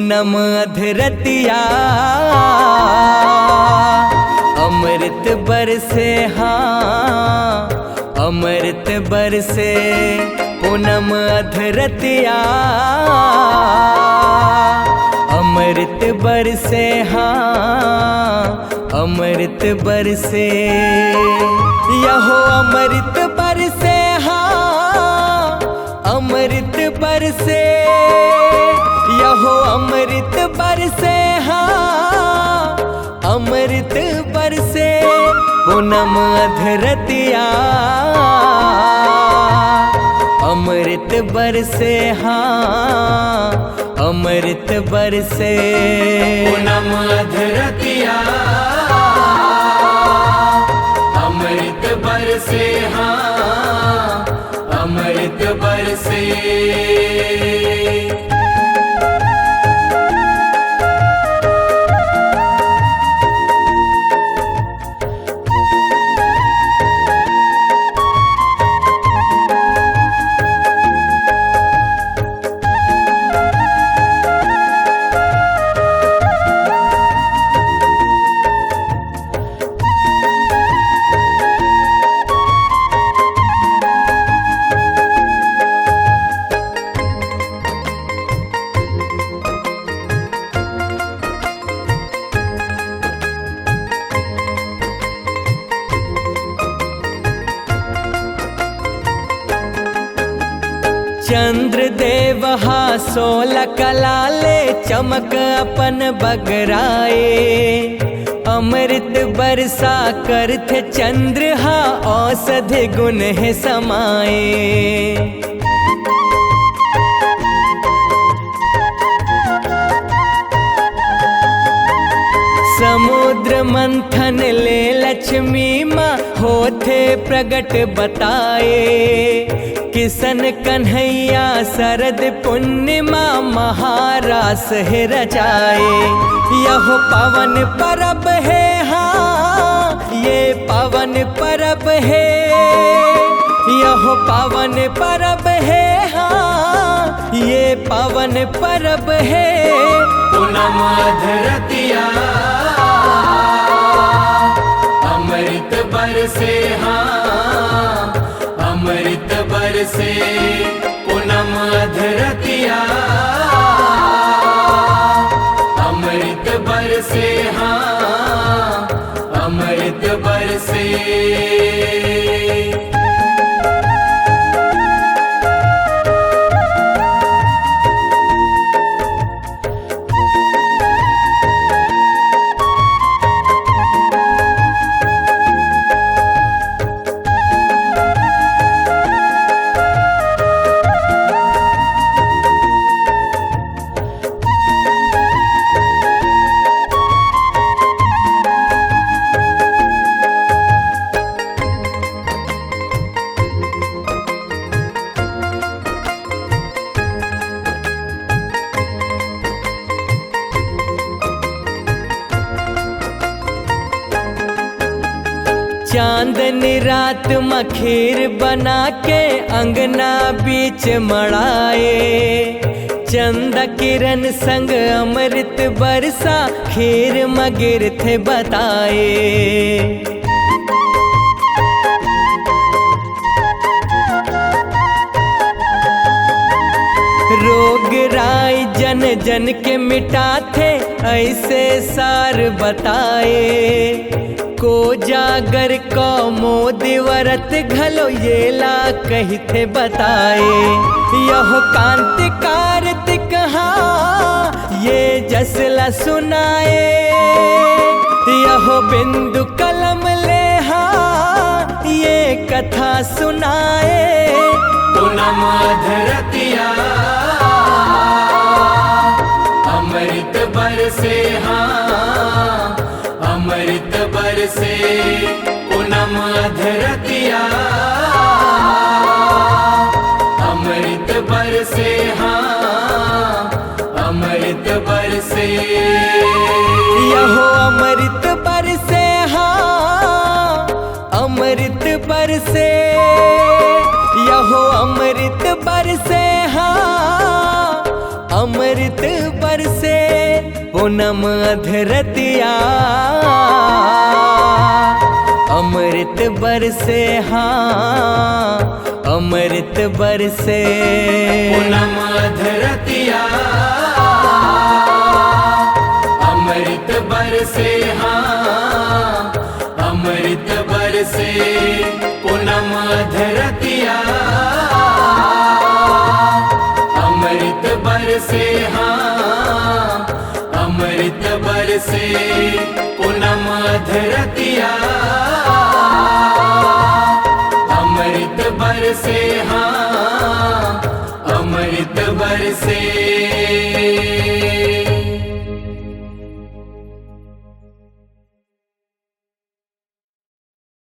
पूनम अधरतिया अमृत बरसे हाँ अमृत बरसे पूनम अधरतिया अमृत बरसे हाँ अमृत बरसे यहो अमृत बरसे हाँ अमृत बरसे यहो अमृत बरसे हाँ अमृत बरसे पूनम अधरतिया अमृत बरसे हाँ अमृत बरसे पूनम अधरतिया अमृत बरसे हाँ अमृत बरसे। चंद्र देव हा 16 कलाले चमक अपन बगराए अमृत बरसा करथे चंद्र हा औषधि गुण है समाए। समुद्र मंथन ले लक्ष्मी माँ होथे प्रगट बताए किशन कन्हैया शरद पूर्णिमा महारास है रचाए। यह पवन परब है हाँ ये पवन परब है यह पवन परब है हाँ ये पवन परब है पूनम अधरतिया अमृत बरसे हाँ अमृत बरसे पूनम अधरतिया अमृत बरसे हाँ अमृत बरसे। चांदनी रात मखीर बना के अंगना बीच मड़ाए चंद किरण संग अमृत बरसा खीर मगिर थे बताए। रोग राय जन जन के मिटाथे ऐसे सार बताए को जागर को मोदी व्रत घलो ये ला कही थे बताए। यह कांति कार्तिक हाँ ये जसला सुनाए यह बिंदु कलम ले हाँ ये कथा सुनाए। पूनम अधरतिया अमृत बरसे हाँ अमृत बरसे पूनम अधरतिया अमृत बरसे हाँ अमृत बरसे। यहो अमृत बरसे हाँ अमृत बरसे यहो अमृत बरसे हाँ अमृत बरसे। पूनम अधरतिया अमृत बरसे हाँ अमृत बरसे पूनम अधरतिया अमृत बरसे हाँ अमृत बरसे पूनम अधरतिया अमृत बरसे हाँ अमृत बरसे पूनम अधरतिया अमृत बरसे हाँ अमृत बरसे।